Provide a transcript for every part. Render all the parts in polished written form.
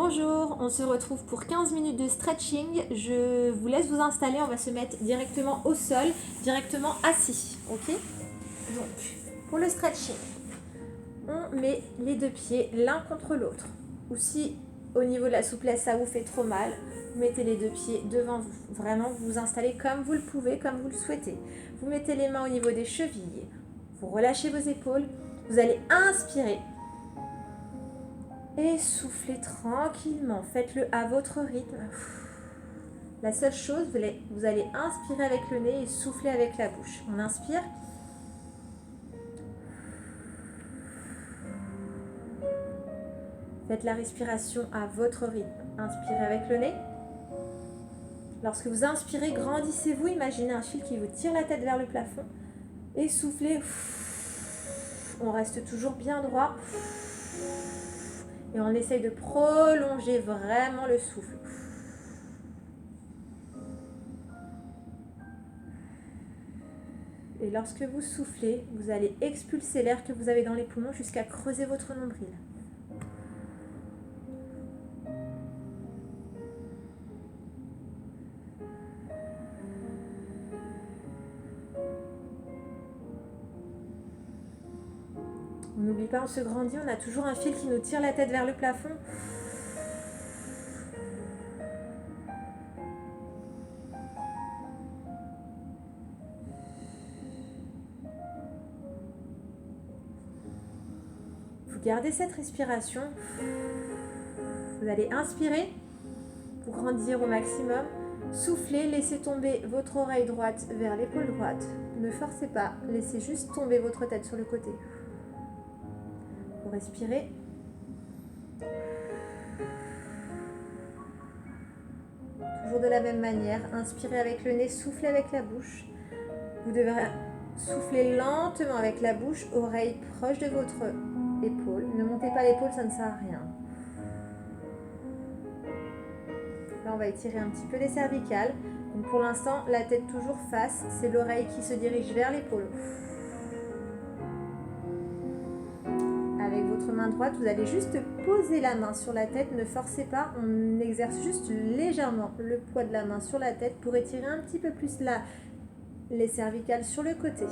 Bonjour, on se retrouve pour 15 minutes de stretching. Je vous laisse vous installer, on va se mettre directement au sol, directement assis, ok? Donc, pour le stretching, on met les deux pieds l'un contre l'autre. Ou si au niveau de la souplesse ça vous fait trop mal, vous mettez les deux pieds devant vous. Vraiment, vous vous installez comme vous le pouvez, comme vous le souhaitez. Vous mettez les mains au niveau des chevilles, vous relâchez vos épaules, vous allez inspirer. Et soufflez tranquillement, faites-le à votre rythme. La seule chose, vous allez inspirer avec le nez et souffler avec la bouche. On inspire. Faites la respiration à votre rythme. Inspirez avec le nez. Lorsque vous inspirez, grandissez-vous. Imaginez un fil qui vous tire la tête vers le plafond. Et soufflez. On reste toujours bien droit. Et on essaye de prolonger vraiment le souffle. Et lorsque vous soufflez, vous allez expulser l'air que vous avez dans les poumons jusqu'à creuser votre nombril. On n'oublie pas, on se grandit, on a toujours un fil qui nous tire la tête vers le plafond. Vous gardez cette respiration. Vous allez inspirer pour grandir au maximum. Soufflez, laissez tomber votre oreille droite vers l'épaule droite. Ne forcez pas, laissez juste tomber votre tête sur le côté. Vous respirez. Toujours de la même manière, inspirez avec le nez, soufflez avec la bouche. Vous devrez souffler lentement avec la bouche, oreille proche de votre épaule. Ne montez pas l'épaule, ça ne sert à rien. Là, on va étirer un petit peu les cervicales. Donc pour l'instant, la tête toujours face, c'est l'oreille qui se dirige vers l'épaule. Avec votre main droite, vous allez juste poser la main sur la tête, ne forcez pas, on exerce juste légèrement le poids de la main sur la tête pour étirer un petit peu plus les cervicales sur le côté.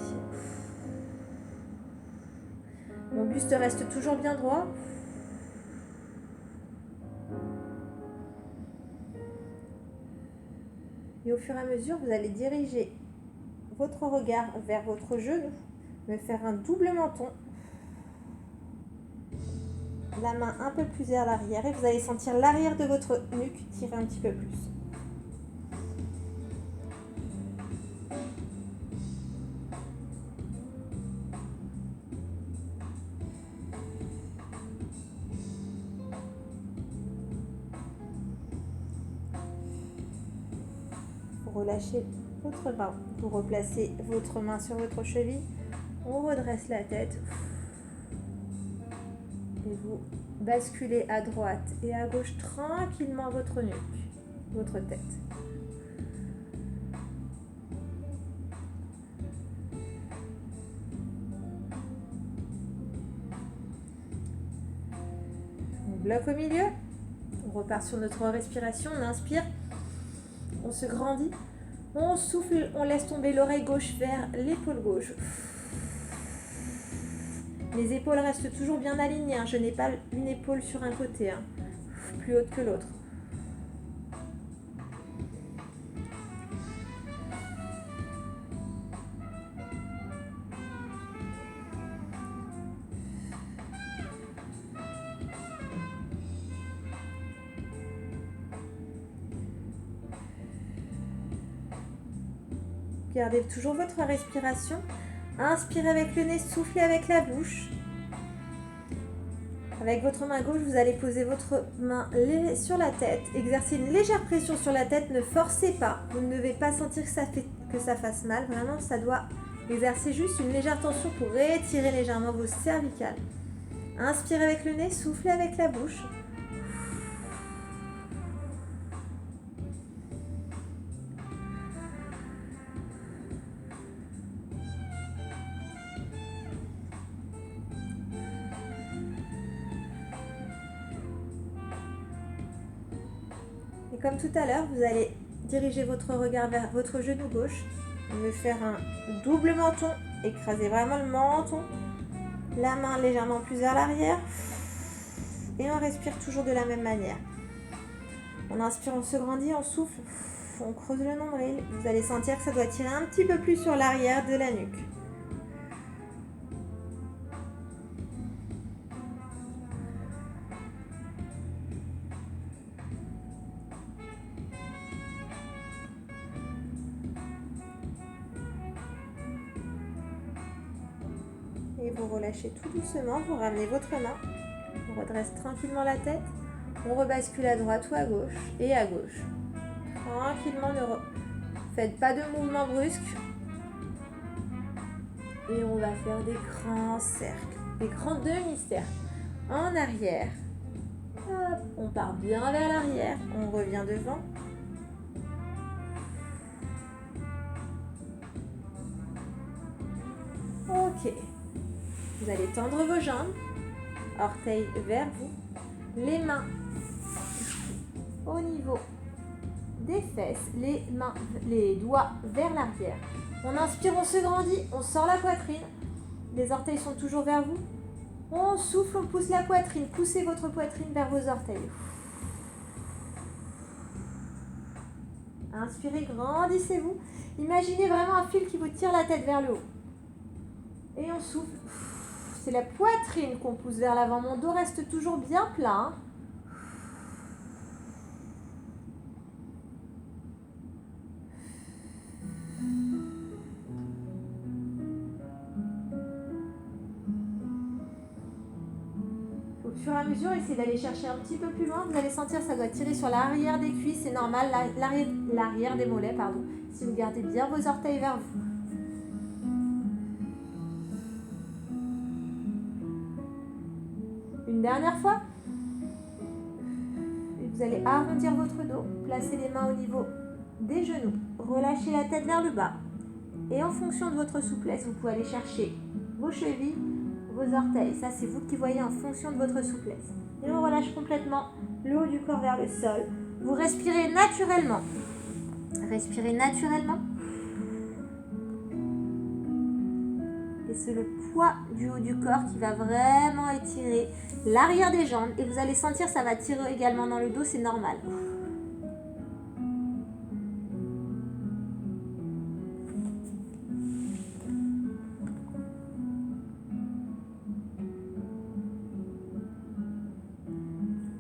Mon buste reste toujours bien droit. Et au fur et à mesure, vous allez diriger votre regard vers votre genou, me faire un double menton. La main un peu plus vers l'arrière et vous allez sentir l'arrière de votre nuque tirer un petit peu plus. Vous relâchez votre main, vous replacez votre main sur votre cheville, on redresse la tête et vous basculez à droite et à gauche tranquillement votre nuque, votre tête. On bloque au milieu, on repart sur notre respiration, on inspire, on se grandit, on souffle, on laisse tomber l'oreille gauche vers l'épaule gauche. Les épaules restent toujours bien alignées, je n'ai pas une épaule sur un côté, plus haute que l'autre. Gardez toujours votre respiration. Inspirez avec le nez, soufflez avec la bouche. Avec votre main gauche, vous allez poser votre main sur la tête. Exercez une légère pression sur la tête, ne forcez pas. Vous ne devez pas sentir que ça fasse mal. Vraiment, ça doit exercer juste une légère tension pour étirer légèrement vos cervicales. Inspirez avec le nez, soufflez avec la bouche. Et comme tout à l'heure, vous allez diriger votre regard vers votre genou gauche, me faire un double menton, écraser vraiment le menton, la main légèrement plus vers l'arrière, et on respire toujours de la même manière. On inspire, on se grandit, on souffle, on creuse le nombril. Vous allez sentir que ça doit tirer un petit peu plus sur l'arrière de la nuque. Et vous relâchez tout doucement, vous ramenez votre main, on redresse tranquillement la tête, on rebascule à droite ou à gauche et à gauche. Tranquillement, ne faites pas de mouvement brusque. Et on va faire des grands cercles, des grands demi-cercles en arrière. Hop, on part bien vers l'arrière, on revient devant. Ok. Vous allez tendre vos jambes, orteils vers vous, les mains au niveau des fesses, les doigts vers l'arrière. On inspire, on se grandit, on sort la poitrine, les orteils sont toujours vers vous. On souffle, on pousse la poitrine, poussez votre poitrine vers vos orteils. Inspirez, grandissez-vous. Imaginez vraiment un fil qui vous tire la tête vers le haut. Et on souffle. C'est la poitrine qu'on pousse vers l'avant. Mon dos reste toujours bien plat. Au fur et à mesure, essayez d'aller chercher un petit peu plus loin. Vous allez sentir que ça doit tirer sur l'arrière des cuisses. C'est normal, l'arrière des mollets, pardon. Si vous gardez bien vos orteils vers vous. Une dernière fois. Et vous allez arrondir votre dos. Placez les mains au niveau des genoux. Relâchez la tête vers le bas. Et en fonction de votre souplesse, vous pouvez aller chercher vos chevilles, vos orteils. Ça, c'est vous qui voyez en fonction de votre souplesse. Et on relâche complètement le haut du corps vers le sol. Vous respirez naturellement. Respirez naturellement. Et c'est le poids du haut du corps qui va vraiment étirer l'arrière des jambes. Et vous allez sentir que ça va tirer également dans le dos, c'est normal.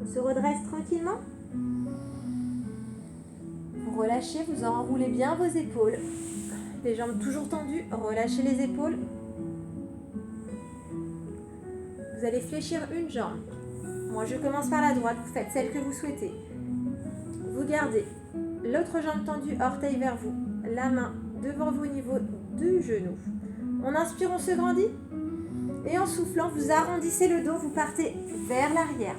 On se redresse tranquillement. Vous relâchez, vous enroulez bien vos épaules. Les jambes toujours tendues, relâchez les épaules. Vous allez fléchir une jambe. Moi, je commence par la droite, vous faites celle que vous souhaitez. Vous gardez l'autre jambe tendue, orteil vers vous. La main devant vous au niveau du genou. On inspire, on se grandit. Et en soufflant, vous arrondissez le dos, vous partez vers l'arrière.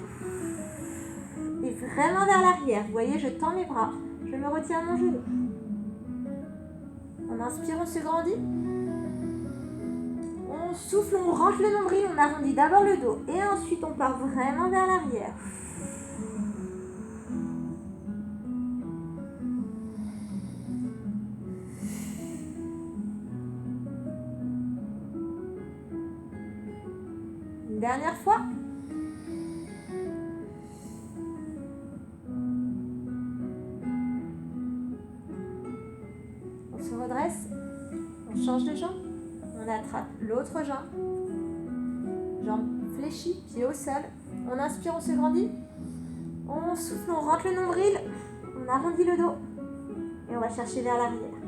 Et vraiment vers l'arrière. Vous voyez, je tends mes bras. Je me retiens à mon genou. On inspire, on se grandit. On souffle, on rentre le nombril, on arrondit d'abord le dos. Et ensuite, on part vraiment vers l'arrière. Une dernière fois. On se redresse. On change de jambe. On attrape l'autre jambe. Jambe fléchie, pied au sol. On inspire, on se grandit. On souffle, on rentre le nombril. On arrondit le dos. Et on va chercher vers l'arrière.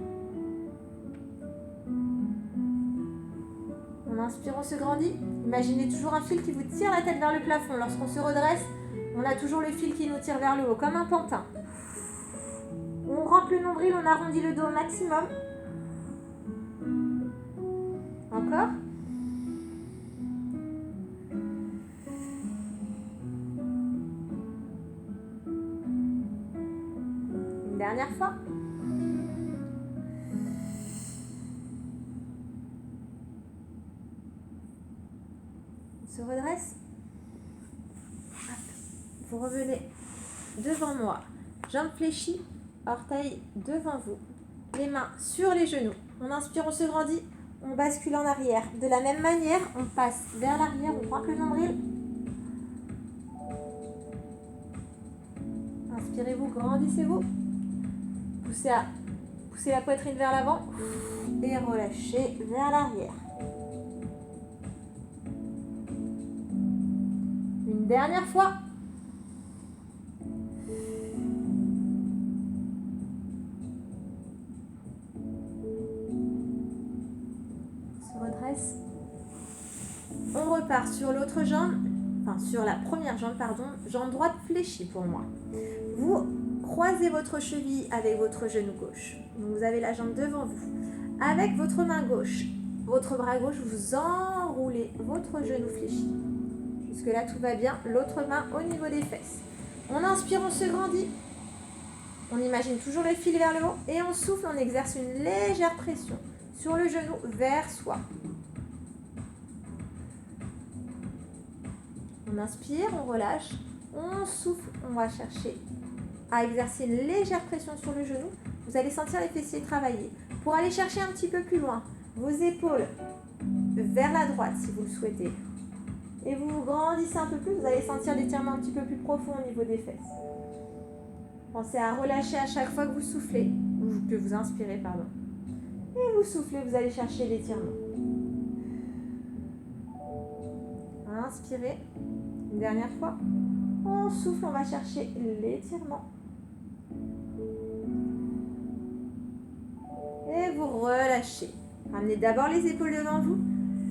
On inspire, on se grandit. Imaginez toujours un fil qui vous tire la tête vers le plafond. Lorsqu'on se redresse, on a toujours le fil qui nous tire vers le haut, comme un pantin. On rentre le nombril, on arrondit le dos au maximum. Encore. Une dernière fois. On se redresse. Vous revenez devant moi. Jambes fléchies, orteils devant vous. Les mains sur les genoux. On inspire, on se grandit. On bascule en arrière. De la même manière, on passe vers l'arrière, on pointe le nombril. Inspirez-vous, grandissez-vous. Poussez la poitrine vers l'avant et relâchez vers l'arrière. Une dernière fois. On se redresse. On repart sur l'autre jambe, enfin sur la première jambe, pardon, jambe droite fléchie pour moi. Vous croisez votre cheville avec votre genou gauche. Donc vous avez la jambe devant vous. Avec votre main gauche, votre bras gauche, vous enroulez votre genou fléchi. Jusque-là, tout va bien. L'autre main au niveau des fesses. On inspire, on se grandit. On imagine toujours le fil vers le haut. Et on souffle, on exerce une légère pression sur le genou vers soi. On inspire, on relâche. On souffle, on va chercher à exercer une légère pression sur le genou. Vous allez sentir les fessiers travailler. Pour aller chercher un petit peu plus loin, vos épaules vers la droite si vous le souhaitez. Et vous vous grandissez un peu plus, vous allez sentir l'étirement un petit peu plus profond au niveau des fesses. Pensez à relâcher à chaque fois que vous soufflez, ou que vous inspirez, pardon. Et vous soufflez, vous allez chercher l'étirement. Inspirez, une dernière fois. On souffle, on va chercher l'étirement. Et vous relâchez. Ramenez d'abord les épaules devant vous.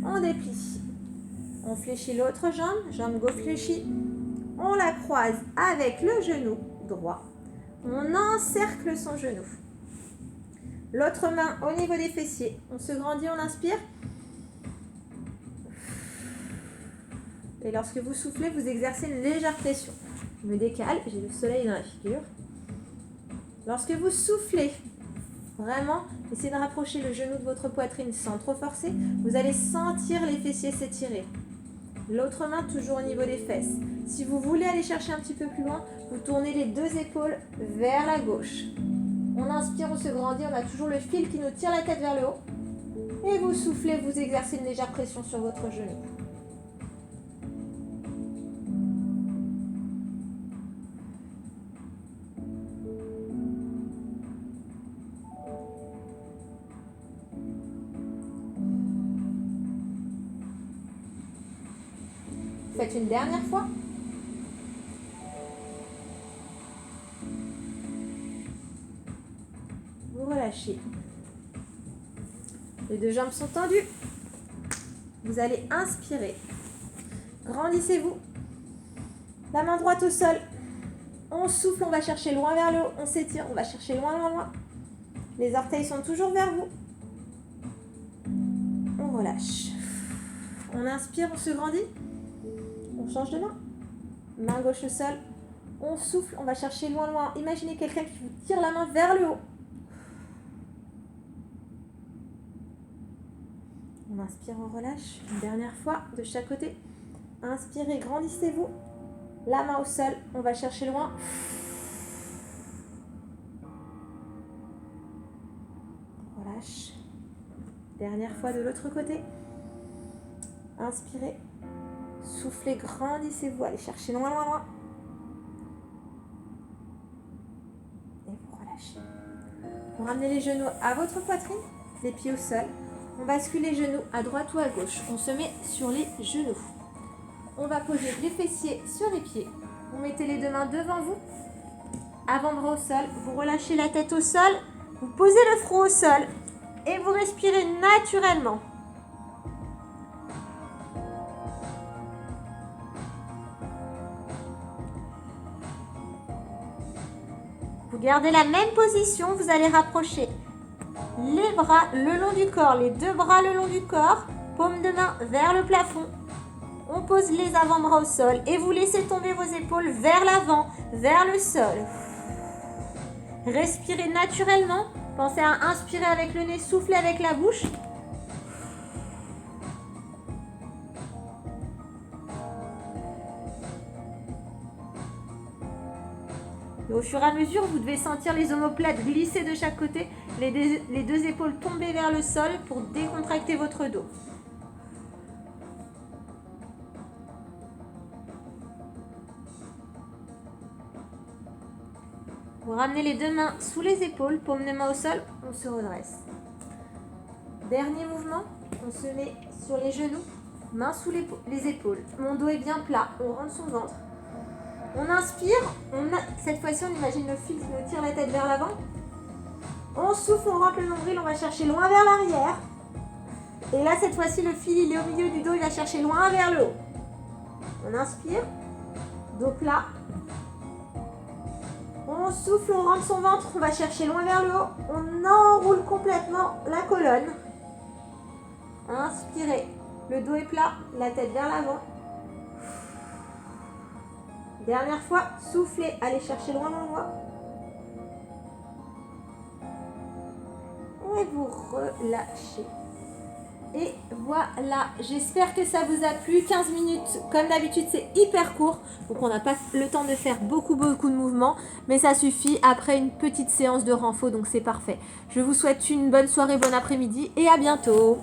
On déplie. On fléchit l'autre jambe, jambe gauche fléchie. On la croise avec le genou droit. On encercle son genou. L'autre main au niveau des fessiers. On se grandit, on inspire. Et lorsque vous soufflez, vous exercez une légère pression. Je me décale, j'ai le soleil dans la figure. Lorsque vous soufflez, vraiment, essayez de rapprocher le genou de votre poitrine sans trop forcer. Vous allez sentir les fessiers s'étirer. L'autre main toujours au niveau des fesses. Si vous voulez aller chercher un petit peu plus loin, vous tournez les deux épaules vers la gauche. On inspire, on se grandit, on a toujours le fil qui nous tire la tête vers le haut. Et vous soufflez, vous exercez une légère pression sur votre genou. Faites une dernière fois. Vous relâchez. Les deux jambes sont tendues. Vous allez inspirer. Grandissez-vous. La main droite au sol. On souffle, on va chercher loin vers le haut. On s'étire, on va chercher loin, loin, loin. Les orteils sont toujours vers vous. On relâche. On inspire, on se grandit. On change de main. Main gauche au sol. On souffle, on va chercher loin, loin. Imaginez quelqu'un qui vous tire la main vers le haut. On inspire, on relâche. Une dernière fois de chaque côté. Inspirez, grandissez-vous. La main au sol, on va chercher loin. Relâche. Dernière fois de l'autre côté. Inspirez. Soufflez, grandissez-vous, allez chercher loin, loin, loin. Et vous relâchez. Vous ramenez les genoux à votre poitrine, les pieds au sol. On bascule les genoux à droite ou à gauche. On se met sur les genoux. On va poser les fessiers sur les pieds. Vous mettez les deux mains devant vous. Avant-bras au sol. Vous relâchez la tête au sol. Vous posez le front au sol. Et vous respirez naturellement. Vous gardez la même position, vous allez rapprocher les bras le long du corps, les deux bras le long du corps, paume de main vers le plafond. On pose les avant-bras au sol et vous laissez tomber vos épaules vers l'avant, vers le sol. Respirez naturellement, pensez à inspirer avec le nez, souffler avec la bouche. Et au fur et à mesure, vous devez sentir les omoplates glisser de chaque côté, les deux épaules tomber vers le sol pour décontracter votre dos. Vous ramenez les deux mains sous les épaules, paume de main au sol, on se redresse. Dernier mouvement, on se met sur les genoux, mains sous les épaules. Mon dos est bien plat, on rentre son ventre. On inspire, cette fois-ci on imagine le fil qui nous tire la tête vers l'avant. On souffle, on rentre le nombril, on va chercher loin vers l'arrière. Et là cette fois-ci le fil il est au milieu du dos, il va chercher loin vers le haut. On inspire, dos plat. On souffle, on rentre son ventre, on va chercher loin vers le haut. On enroule complètement la colonne. Inspirez, le dos est plat, la tête vers l'avant. Dernière fois, soufflez, allez chercher loin l'endroit. Et vous relâchez. Et voilà, j'espère que ça vous a plu. 15 minutes, comme d'habitude, c'est hyper court. Donc on n'a pas le temps de faire beaucoup de mouvements. Mais ça suffit après une petite séance de renfo, donc c'est parfait. Je vous souhaite une bonne soirée, bon après-midi et à bientôt.